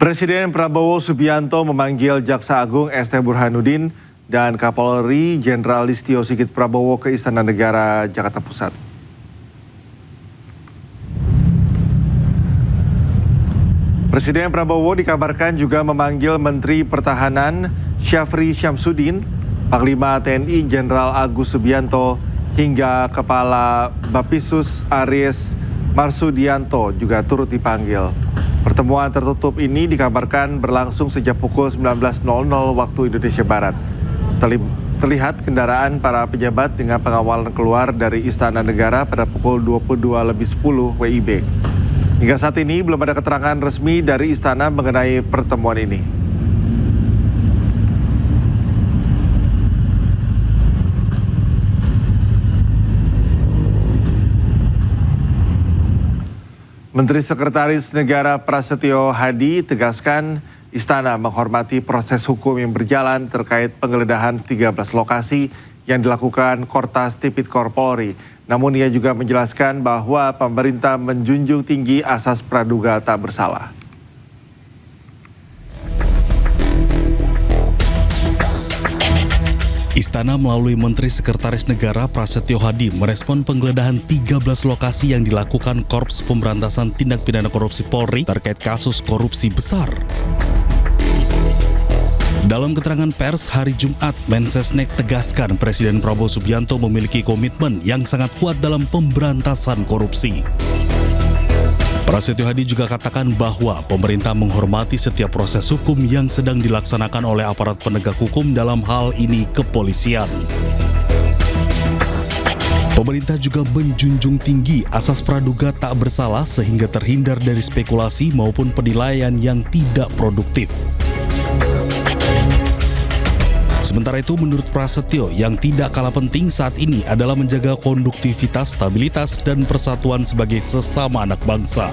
Presiden Prabowo Subianto memanggil Jaksa Agung ST Burhanuddin dan Kapolri Jenderal Listio Sigit Prabowo ke Istana Negara, Jakarta Pusat. Presiden Prabowo dikabarkan juga memanggil Menteri Pertahanan Syafri Syamsuddin, Panglima TNI Jenderal Agus Subianto, hingga Kepala Bappisus Aries Marsudianto juga turut dipanggil. Pertemuan tertutup ini dikabarkan berlangsung sejak pukul 19.00 waktu Indonesia Barat. Terlihat kendaraan para pejabat dengan pengawalan keluar dari Istana Negara pada pukul 22.10 WIB. Hingga saat ini belum ada keterangan resmi dari Istana mengenai pertemuan ini. Menteri Sekretaris Negara Prasetyo Hadi tegaskan Istana menghormati proses hukum yang berjalan terkait penggeledahan 13 lokasi yang dilakukan Kortas Tipikor Polri. Namun ia juga menjelaskan bahwa pemerintah menjunjung tinggi asas praduga tak bersalah. Istana melalui Menteri Sekretaris Negara Prasetyo Hadi merespon penggeledahan 13 lokasi yang dilakukan Korps Pemberantasan Tindak Pidana Korupsi Polri terkait kasus korupsi besar. Dalam keterangan pers hari Jumat, Mensesnek tegaskan Presiden Prabowo Subianto memiliki komitmen yang sangat kuat dalam pemberantasan korupsi. Prasetyo Hadi juga katakan bahwa pemerintah menghormati setiap proses hukum yang sedang dilaksanakan oleh aparat penegak hukum, dalam hal ini kepolisian. Pemerintah juga menjunjung tinggi asas praduga tak bersalah sehingga terhindar dari spekulasi maupun penilaian yang tidak produktif. Sementara itu, menurut Prasetyo, yang tidak kalah penting saat ini adalah menjaga konduktivitas, stabilitas, dan persatuan sebagai sesama anak bangsa.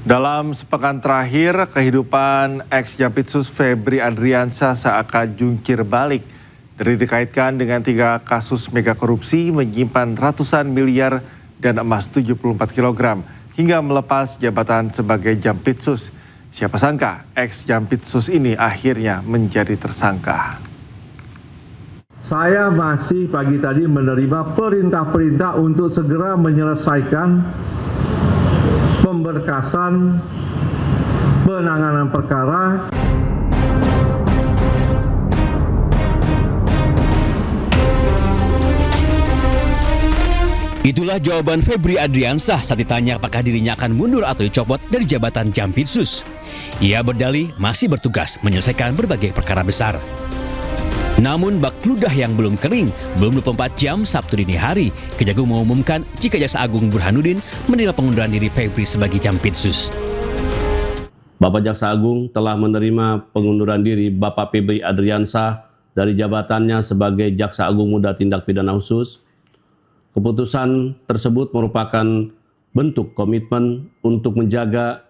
Dalam sepekan terakhir, kehidupan ex-Jampitsus Febri Adriansyah seakan jungkir balik dari dikaitkan dengan 3 kasus mega korupsi menyimpan ratusan miliar dan emas 74 kg. Hingga melepas jabatan sebagai Jampitsus. Siapa sangka ex-Jampitsus ini akhirnya menjadi tersangka. Saya masih pagi tadi menerima perintah-perintah untuk segera menyelesaikan pemberkasan penanganan perkara. Itulah jawaban Febri Adriansyah saat ditanya apakah dirinya akan mundur atau dicopot dari jabatan Jampitsus. Ia berdalih masih bertugas menyelesaikan berbagai perkara besar. Namun bak ludah yang belum kering, belum 24 jam Sabtu dini hari, Kejagung mengumumkan jika Jaksa Agung Burhanuddin menerima pengunduran diri Febri sebagai Jampitsus. Bapak Jaksa Agung telah menerima pengunduran diri Bapak Febri Adriansyah dari jabatannya sebagai Jaksa Agung Muda Tindak Pidana Khusus. Keputusan tersebut merupakan bentuk komitmen untuk menjaga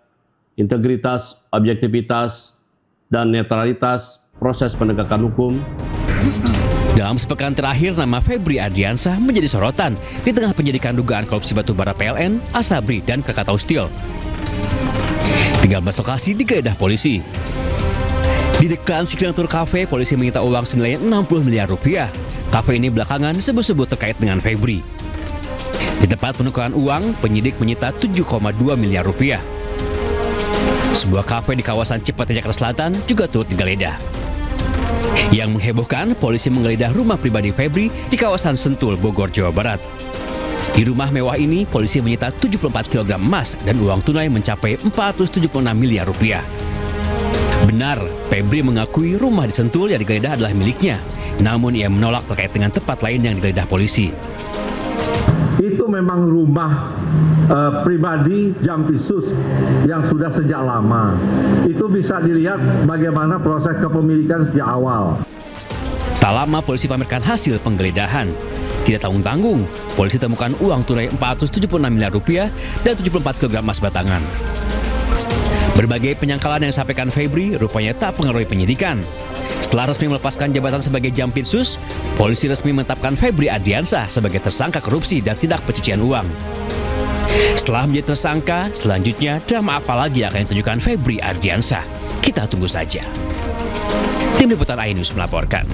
integritas, objektivitas, dan netralitas proses penegakan hukum. Dalam sepekan terakhir, nama Febri Adriansyah menjadi sorotan di tengah penyidikan dugaan korupsi batubara PLN, Asabri, dan Krakatau Steel. 13 lokasi digeledah polisi. Di dekat Signature Cafe, polisi menyita uang senilai 60 miliar rupiah. Kafe ini belakangan disebut-sebut terkait dengan Febri. Di tempat penukaran uang, penyidik menyita 7,2 miliar rupiah. Sebuah kafe di kawasan Cipete, Jakarta Selatan juga turut digeledah. Yang menghebohkan, polisi menggeledah rumah pribadi Febri di kawasan Sentul, Bogor, Jawa Barat. Di rumah mewah ini, polisi menyita 74 kg emas dan uang tunai mencapai 476 miliar rupiah. Benar, Febri mengakui rumah di Sentul yang digeledah adalah miliknya. Namun ia menolak terkait dengan tempat lain yang digeledah polisi. Itu memang rumah pribadi Jampitsus yang sudah sejak lama. Itu bisa dilihat bagaimana proses kepemilikan sejak awal. Tak lama polisi pamerkan hasil penggeledahan. Tidak tanggung-tanggung, polisi temukan uang tunai 476 miliar rupiah dan 74 kg emas batangan. Berbagai penyangkalan yang disampaikan Febri rupanya tak pengaruhi penyidikan. Setelah resmi melepaskan jabatan sebagai Jampitsus, polisi resmi menetapkan Febri Adriansyah sebagai tersangka korupsi dan tindak pencucian uang. Setelah menjadi tersangka, selanjutnya drama apa lagi akan ditunjukkan Febri Adriansyah? Kita tunggu saja. Tim Liputan iNews melaporkan.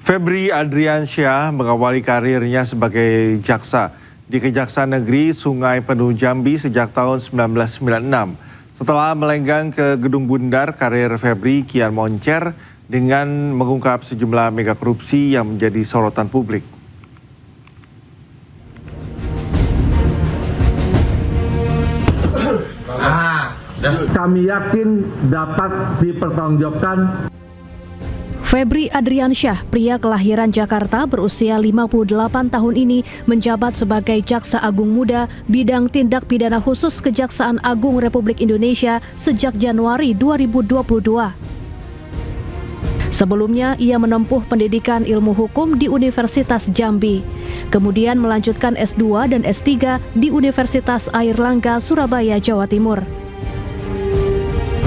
Febri Adriansyah mengawali karirnya sebagai jaksa di Kejaksaan Negeri Sungai Penuh Jambi sejak tahun 1996. Setelah melenggang ke Gedung Bundar, karir Febri kian moncer dengan mengungkap sejumlah mega korupsi yang menjadi sorotan publik. Kami yakin dapat dipertanggungjawabkan. Febri Adriansyah, pria kelahiran Jakarta berusia 58 tahun ini menjabat sebagai Jaksa Agung Muda bidang tindak pidana khusus Kejaksaan Agung Republik Indonesia sejak Januari 2022. Sebelumnya, ia menempuh pendidikan ilmu hukum di Universitas Jambi. Kemudian melanjutkan S2 dan S3 di Universitas Airlangga, Surabaya, Jawa Timur.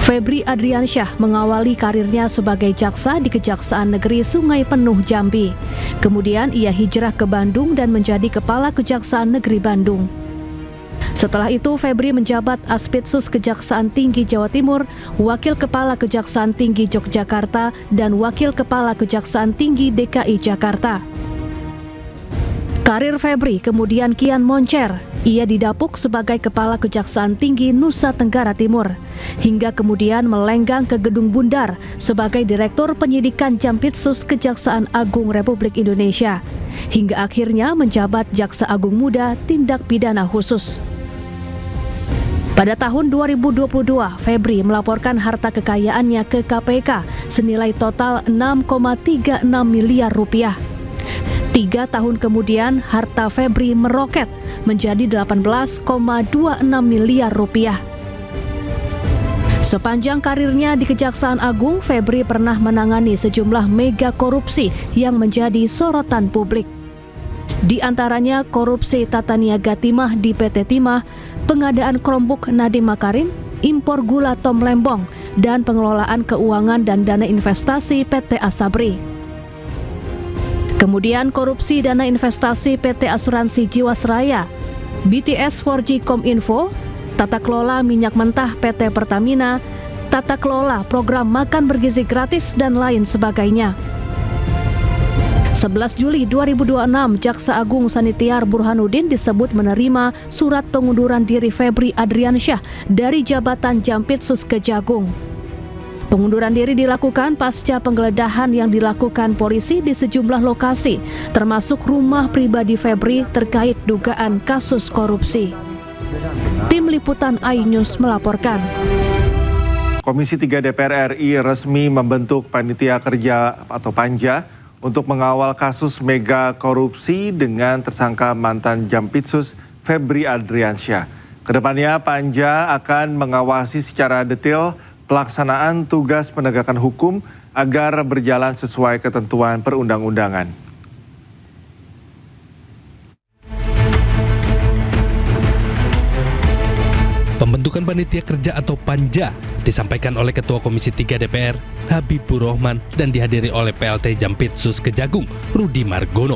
Febri Adriansyah mengawali karirnya sebagai jaksa di Kejaksaan Negeri Sungai Penuh Jambi. Kemudian ia hijrah ke Bandung dan menjadi Kepala Kejaksaan Negeri Bandung. Setelah itu, Febri menjabat Aspitsus Kejaksaan Tinggi Jawa Timur, Wakil Kepala Kejaksaan Tinggi Yogyakarta, dan Wakil Kepala Kejaksaan Tinggi DKI Jakarta. Karir Febri kemudian kian moncer. Ia didapuk sebagai Kepala Kejaksaan Tinggi Nusa Tenggara Timur, hingga kemudian melenggang ke Gedung Bundar sebagai Direktur Penyidikan Jampitsus Kejaksaan Agung Republik Indonesia, hingga akhirnya menjabat Jaksa Agung Muda Tindak Pidana Khusus. Pada tahun 2022, Febri melaporkan harta kekayaannya ke KPK senilai total 6,36 miliar rupiah. 3 tahun kemudian, harta Febri meroket menjadi 18,26 miliar rupiah. Sepanjang karirnya di Kejaksaan Agung, Febri pernah menangani sejumlah mega korupsi yang menjadi sorotan publik. Di antaranya korupsi tata niaga timah di PT Timah, pengadaan Chromebook Nadiem Makarim, impor gula Tom Lembong, dan pengelolaan keuangan dan dana investasi PT Asabri. Kemudian korupsi dana investasi PT Asuransi Jiwasraya, BTS 4G Kominfo, tata kelola minyak mentah PT Pertamina, tata kelola program makan bergizi gratis, dan lain sebagainya. 11 Juli 2026, Jaksa Agung Sanitiar Burhanuddin disebut menerima surat pengunduran diri Febri Adriansyah dari jabatan Jampitsus Kejagung. Pengunduran diri dilakukan pasca penggeledahan yang dilakukan polisi di sejumlah lokasi, termasuk rumah pribadi Febri terkait dugaan kasus korupsi. Tim Liputan iNews melaporkan. Komisi 3 DPR RI resmi membentuk Panitia Kerja atau Panja untuk mengawal kasus mega korupsi dengan tersangka mantan Jampitsus Febri Adriansyah. Kedepannya Panja akan mengawasi secara detail pelaksanaan tugas penegakan hukum agar berjalan sesuai ketentuan perundang-undangan. Pembentukan Panitia Kerja atau Panja disampaikan oleh Ketua Komisi 3 DPR, Habibur Rahman, dan dihadiri oleh PLT Jampitsus Kejagung, Rudi Margono.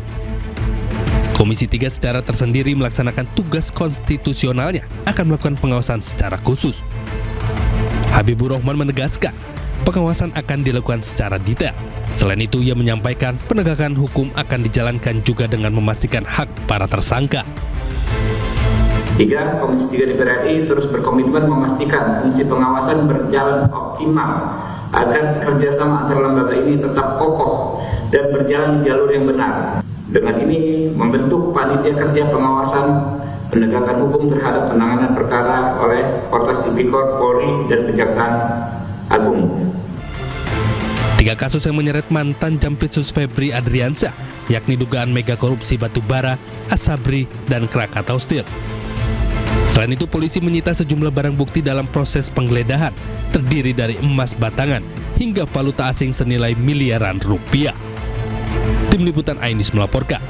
Komisi 3 secara tersendiri melaksanakan tugas konstitusionalnya, akan melakukan pengawasan secara khusus. Habibur Rahman menegaskan, pengawasan akan dilakukan secara detail. Selain itu, ia menyampaikan penegakan hukum akan dijalankan juga dengan memastikan hak para tersangka. 3. Komisi 3 DPR RI terus berkomitmen memastikan fungsi pengawasan berjalan optimal agar kerjasama antar lembaga ini tetap kokoh dan berjalan di jalur yang benar. Dengan ini, membentuk Panitia Kerja Pengawasan Penegakan Hukum terhadap penanganan perkara oleh Korps Tipikor, Polri, dan Kejaksaan Agung. 3 kasus yang menyeret mantan Jampitsus Febri Adriansyah, yakni dugaan mega korupsi batubara, Asabri, dan Krakatau Steel. Selain itu, polisi menyita sejumlah barang bukti dalam proses penggeledahan, terdiri dari emas batangan hingga valuta asing senilai miliaran rupiah. Tim Liputan iNews melaporkan.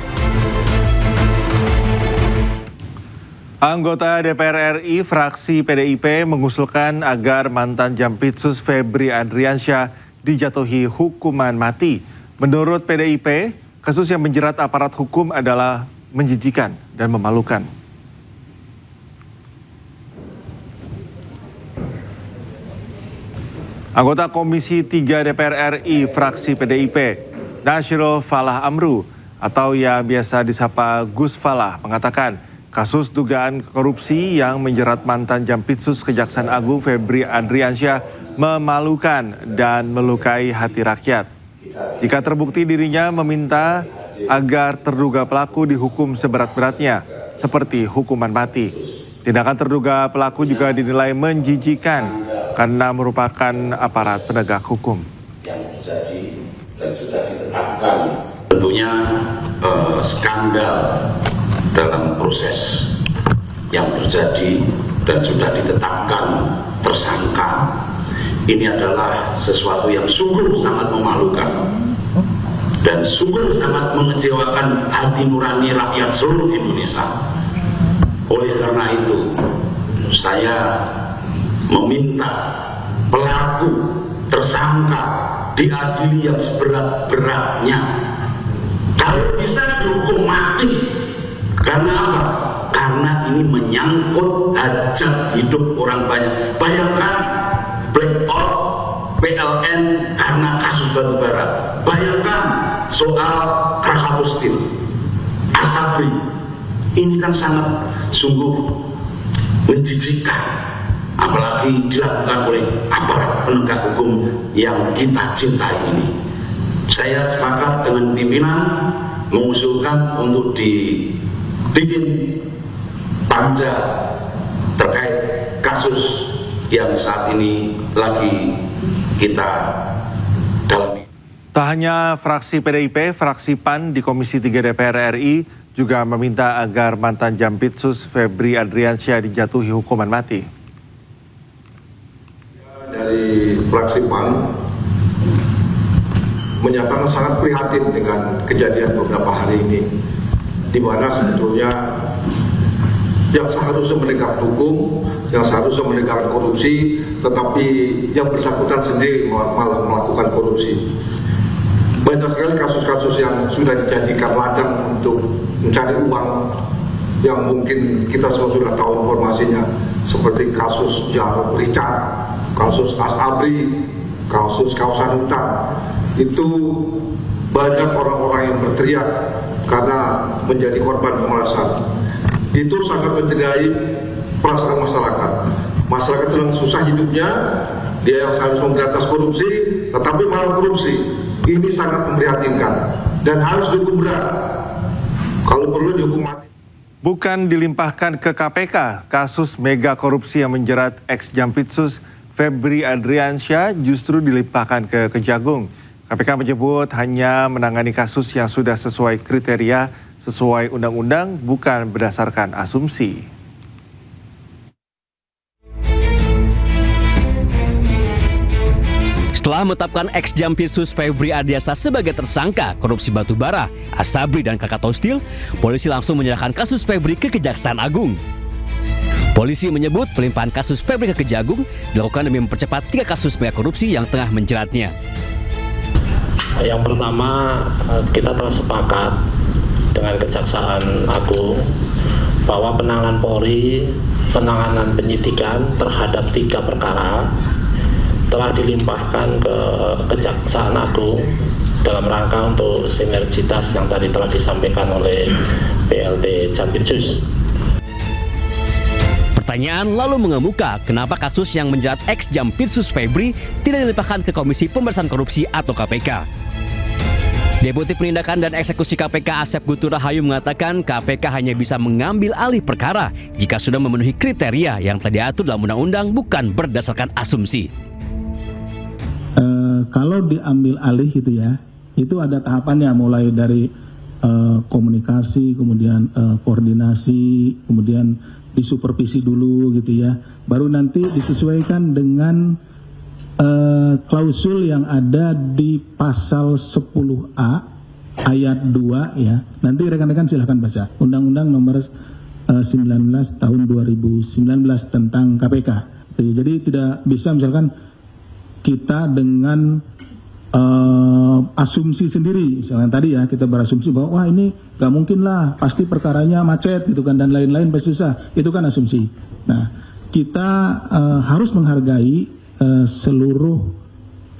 Anggota DPR RI fraksi PDIP mengusulkan agar mantan Jampitsus Febri Adriansyah dijatuhi hukuman mati. Menurut PDIP, kasus yang menjerat aparat hukum adalah menjijikan dan memalukan. Anggota Komisi 3 DPR RI fraksi PDIP, Nasyirul Falah Amru atau yang biasa disapa Gus Falah mengatakan kasus dugaan korupsi yang menjerat mantan Jampitsus Kejaksaan Agung Febri Adriansyah memalukan dan melukai hati rakyat. Jika terbukti dirinya meminta agar terduga pelaku dihukum seberat-beratnya, seperti hukuman mati. Tindakan terduga pelaku juga dinilai menjijikan karena merupakan aparat penegak hukum. Yang terjadi dan sudah ditetapkan tentunya skandal dalam proses yang terjadi dan sudah ditetapkan tersangka ini adalah sesuatu yang sungguh sangat memalukan dan sungguh sangat mengecewakan hati nurani rakyat seluruh Indonesia. Oleh karena itu saya meminta pelaku tersangka diadili yang seberat-beratnya, kalau bisa dihukum mati. Karena apa? Karena ini menyangkut hajat hidup orang banyak. Bayangkan blackout PLN karena kasus batubara. Bayangkan soal Krakatau Steel, Asabri. Ini kan sangat sungguh menjijikkan, apalagi dilakukan oleh aparat penegak hukum yang kita cintai ini. Saya sepakat dengan pimpinan mengusulkan untuk dibikin panja terkait kasus yang saat ini lagi kita dalami. Tak hanya fraksi PDIP, fraksi PAN di Komisi 3 DPR RI juga meminta agar mantan Jampitsus Febri Adriansyah dijatuhi hukuman mati. Dari fraksi PAN menyatakan sangat prihatin dengan kejadian beberapa hari ini, di mana sebetulnya yang seharusnya menegak hukum, yang seharusnya menegakkan korupsi, tetapi yang bersangkutan sendiri malah melakukan korupsi. Banyak sekali kasus-kasus yang sudah dijadikan ladang untuk mencari uang yang mungkin kita semua sudah tahu informasinya, seperti kasus Jarod Richard, kasus Asabri, kasus kawasan hutan. Itu banyak orang-orang yang berteriak karena menjadi korban pemerasan. Itu sangat mencederai perasaan masyarakat. Masyarakat sedang susah hidupnya, dia yang seharusnya memberantas korupsi, tetapi malah korupsi. Ini sangat memprihatinkan dan harus dihukum berat. Kalau perlu dihukum mati. Bukan dilimpahkan ke KPK, kasus mega korupsi yang menjerat ex-Jampitsus Febri Adriansyah justru dilimpahkan ke Kejagung. KPK menyebut hanya menangani kasus yang sudah sesuai kriteria, sesuai undang-undang, bukan berdasarkan asumsi. Setelah menetapkan ex-Jampitsus Febri Adriansyah sebagai tersangka korupsi batubara, Asabri dan Krakatau Steel, polisi langsung menyerahkan kasus Febri ke Kejaksaan Agung. Polisi menyebut pelimpahan kasus Febri ke Kejagung dilakukan demi mempercepat 3 kasus mega korupsi yang tengah menjeratnya. Yang pertama, kita telah sepakat dengan Kejaksaan Agung bahwa penanganan Polri, penanganan penyidikan terhadap 3 perkara telah dilimpahkan ke Kejaksaan Agung dalam rangka untuk sinergitas yang tadi telah disampaikan oleh PLT Jampitsus. Pertanyaan lalu mengemuka, kenapa kasus yang menjerat ex-Jampitsus Febri tidak dilimpahkan ke Komisi Pemberantasan Korupsi atau KPK? Deputi Penindakan dan Eksekusi KPK Asep Guntur Rahayu mengatakan KPK hanya bisa mengambil alih perkara jika sudah memenuhi kriteria yang telah diatur dalam undang-undang, bukan berdasarkan asumsi. Kalau diambil alih itu ya, itu ada tahapannya, mulai dari komunikasi, kemudian koordinasi, kemudian disupervisi dulu gitu ya, baru nanti disesuaikan dengan klausul yang ada di pasal 10A ayat 2 ya. Nanti rekan-rekan silahkan baca Undang-Undang nomor 19 tahun 2019 tentang KPK. Jadi tidak bisa misalkan kita dengan asumsi sendiri, misalnya tadi ya kita berasumsi bahwa wah ini nggak mungkin lah, pasti perkaranya macet gitu kan dan lain-lain pasti susah. Itu kan asumsi. Nah, kita harus menghargai seluruh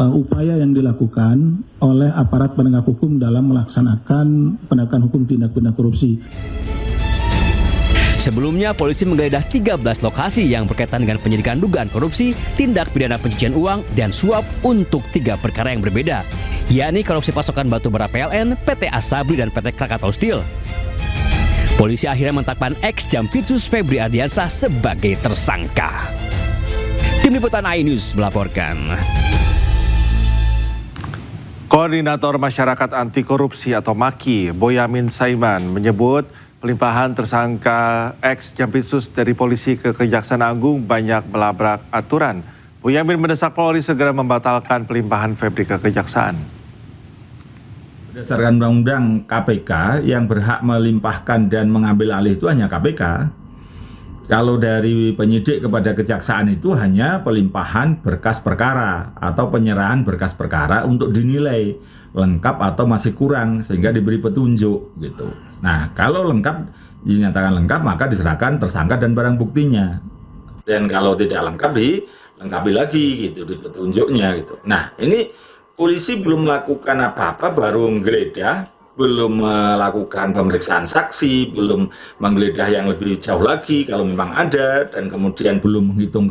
upaya yang dilakukan oleh aparat penegak hukum dalam melaksanakan penegakan hukum tindak pidana korupsi. Sebelumnya, polisi menggeledah 13 lokasi yang berkaitan dengan penyidikan dugaan korupsi, tindak pidana pencucian uang, dan suap untuk 3 perkara yang berbeda, yakni korupsi pasokan batubara PLN, PT Asabri, dan PT Krakatau Steel. Polisi akhirnya menetapkan ex Jampitsus Febri Ardiansah sebagai tersangka. Tim Liputan iNews melaporkan. Koordinator Masyarakat Anti Korupsi atau MAKI, Boyamin Saiman, menyebut pelimpahan tersangka ex Jampitsus dari polisi ke Kejaksaan Agung banyak melabrak aturan. Boyamin mendesak Polri segera membatalkan pelimpahan Febri ke Kejaksaan. Berdasarkan Undang-Undang KPK, yang berhak melimpahkan dan mengambil alih itu hanya KPK. Kalau dari penyidik kepada kejaksaan itu hanya pelimpahan berkas perkara atau penyerahan berkas perkara untuk dinilai lengkap atau masih kurang sehingga diberi petunjuk gitu. Nah, kalau lengkap dinyatakan lengkap maka diserahkan tersangka dan barang buktinya. Dan kalau tidak lengkap dilengkapi lagi gitu di petunjuknya gitu. Nah, ini polisi belum melakukan apa-apa, baru menggeledah, belum melakukan pemeriksaan saksi, belum menggeledah yang lebih jauh lagi kalau memang ada, dan kemudian belum menghitung